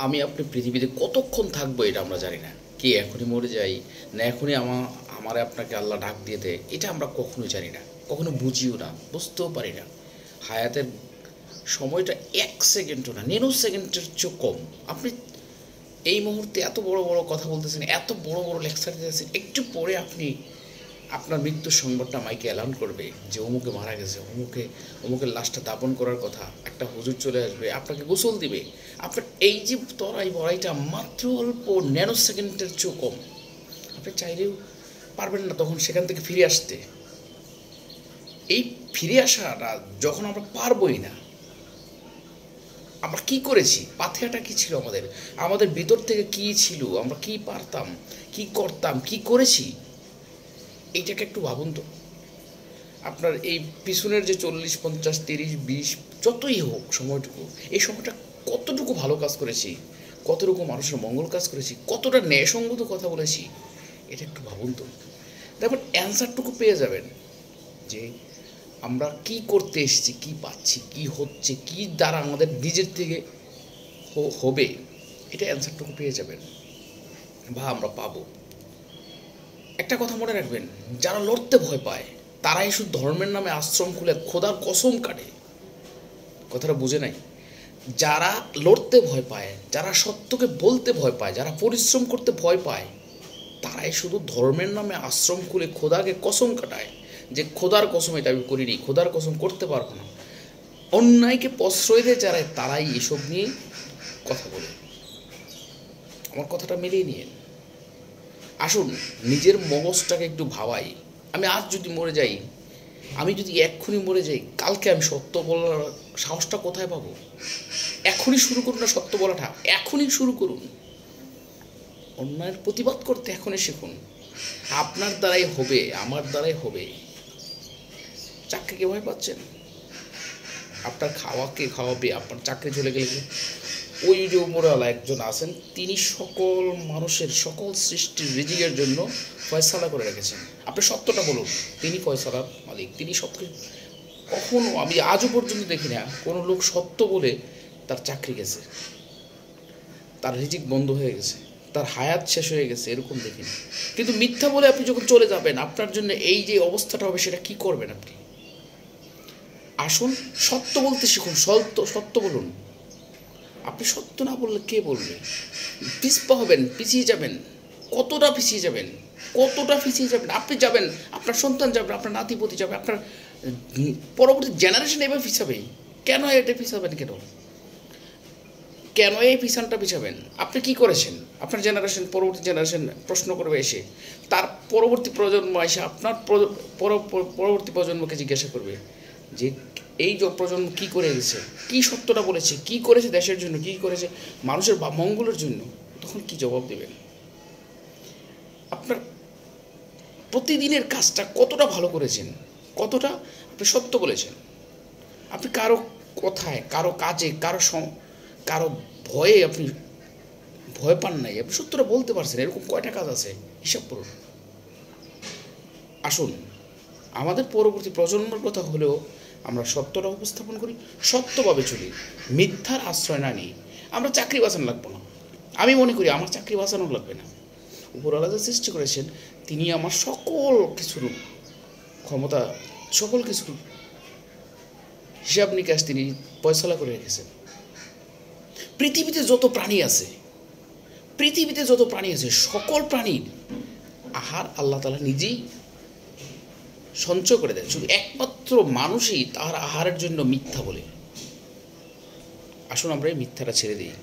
আমি আপনি পৃথিবীতে কতক্ষণ থাকবো এটা আমরা জানি না। কে এখনই মরে যাই না এখনই আমারে আপনাকে আল্লাহ ডাক দিয়ে দেয়, এটা আমরা কখনোই জানি না, কখনো বুঝিও না, বুঝতেও পারি না। হায়াতের সময়টা 1 সেকেন্ডও না, ন্যানো সেকেন্ডের চেয়েও কম। আপনি এই মুহূর্তে এত বড় বড় কথা বলতেছেন, এত বড় বড় লেকচার দিতেছেন, একটু পরে আপনি আপনার মৃত্যুর সংবাদটা মাইকে অ্যালাউন করবে যে অমুকে মারা গেছে, অমুকের লাশটা দাপন করার কথা, একটা হুজুর চলে আসবে আপনাকে গোসল দিবে। আপনার এই যে বড়াইটা মাত্র অল্প ন্যানো সেকেন্ডের চেয়েও কম। আপনি চাইলেও পারবেন না তখন সেখান থেকে ফিরে আসতে। এই ফিরে আসাটা যখন আমরা পারবই না, আমরা কি করেছি, পাথেয়াটা কি ছিল, আমাদের ভিতর থেকে কি ছিল, আমরা কি পারতাম, কি করতাম, কি করেছি, এইটাকে একটু ভাবুন তো। আপনার এই পিছনের যে 40, 50, 30, 20 যতই হোক সময়টুকু, এই সময়টা কতটুকু ভালো কাজ করেছি, কতটুকু মানুষের মঙ্গল কাজ করেছি, কতটা ন্যায়সঙ্গত কথা বলেছি, এটা একটু ভাবুন তো। তারপর অ্যান্সারটুকু পেয়ে যাবেন যে আমরা কি করতে এসেছি, কি পাচ্ছি, কি হচ্ছে, কি দ্বারা আমাদের নিজের থেকে হবে, এটা অ্যান্সারটুকু পেয়ে যাবেন বা আমরা পাবো। একটা কথা মনে রাখবেন, যারা লড়তে ভয় পায় তারাই শুধু ধর্মের নামে আশ্রম খুলে খোদার কসম কাটে। কথাটা বুঝে নাই? যারা লড়তে ভয় পায়, যারা সত্যকে বলতে ভয় পায়, যারা পরিশ্রম করতে ভয় পায়, তারাই শুধু ধর্মের নামে আশ্রম খুলে খোদাকে কসম কাটায় যে খোদার কসম এটা আমি করিনি, খোদার কসম করতে পারবো না। অন্যায়কে প্রশ্রয় দিয়ে যারা, তারাই এসব নিয়ে কথা বলে। আমার কথাটা মিলিয়ে নিয়ে আসুন, নিজের মগজটাকে একটু ভাবাই। আমি আজ যদি মরে যাই, আমি যদি এক্ষুনি মরে যাই, কালকে আমি সত্য বলার সাহসটা কোথায় পাবো? এখনই শুরু করুন না সত্য বলাটা, এখনই শুরু করুন। অন্যায়ের প্রতিবাদ করতে এখনই শিখুন। আপনার দ্বারাই হবে, আমার দ্বারাই হবে। চাকরিকে ভয় পাচ্ছেন? আপনার খাওয়াকে খাওয়াবে, আপনার চাকরি চলে গেলে ওই যে উপরওয়ালা একজন আছেন, তিনি সকল মানুষের, সকল সৃষ্টির রিজিকের জন্য ফয়সালা করে রেখেছেন। আপনি সত্যটা বলুন, তিনি ফয়সালার মালিক, তিনি সব কিছু। কখনো আমি আজও পর্যন্ত দেখি না কোনো লোক সত্য বলে তার চাকরি গেছে, তার রিজিক বন্ধ হয়ে গেছে, তার হায়াত শেষ হয়ে গেছে, এরকম দেখি না। কিন্তু মিথ্যা বলে আপনি যখন চলে যাবেন, আপনার জন্য এই যে অবস্থাটা হবে, সেটা কি করবেন আপনি? আসুন, সত্য বলতে শিখুন, সত্য বলুন। আপনি সত্য না বললে কে বলবে? পিছপা হবেন, পিছিয়ে যাবেন। কতটা পিছিয়ে যাবেন, কতটা পিছিয়ে যাবেন? আপনি যাবেন, আপনার সন্তান যাবে, আপনার নাতিপতি যাবে, আপনার পরবর্তী জেনারেশন এবার পিছাবে। কেন এটা পিছাবেন? কেন এই পিছনটা পিছাবেন? আপনি কি করেছেন? আপনার জেনারেশন, পরবর্তী জেনারেশন প্রশ্ন করবে এসে, তার পরবর্তী প্রজন্ম এসে আপনার পরবর্তী প্রজন্মকে জিজ্ঞাসা করবে যে এই প্রজন্ম কি করে গেছে, কি সত্যটা বলেছে, কি করেছে দেশের জন্য, কি করেছে মানুষের মঙ্গলের জন্য। তখন কি জবাব দেবেন? আপনার প্রতিদিনের কাজটা কতটা ভালো করেছেন, কতটা আপনি সত্য বলেছেন? আপনি কারো কথায়, কারো কাজে, কারো ভয়ে আপনি ভয় পান নাই, আপনি সত্যটা বলতে পারছেন। এরকম কয়টা কাজ আছে, হিসাব করুন। আসুন, আমাদের পরবর্তী প্রজন্মের কথা হলেও আমরা সত্যটা উপস্থাপন করি, সত্যভাবে চলি, মিথ্যার আশ্রয় না নিই। আমরা চাকরি বাঁচানো লাগবো না। আমি মনে করি আমার চাকরি বাঁচানো লাগবে না। উপরওয়ালা যা সৃষ্টি করেছেন, তিনি আমার সকল কিছুর ক্ষমতা, সকল কিছুর হিসাব নিকাশ তিনি ফয়সালা করে রেখেছেন। পৃথিবীতে যত প্রাণী আছে, সকল প্রাণীর আহার আল্লাহ তাআলা নিজেই সঞ্চয় করে দেন। শুধু একমাত্র মানুষই তার আহারের জন্য মিথ্যা বলে। আসুন আমরা এই মিথ্যাটা ছেড়ে দিই।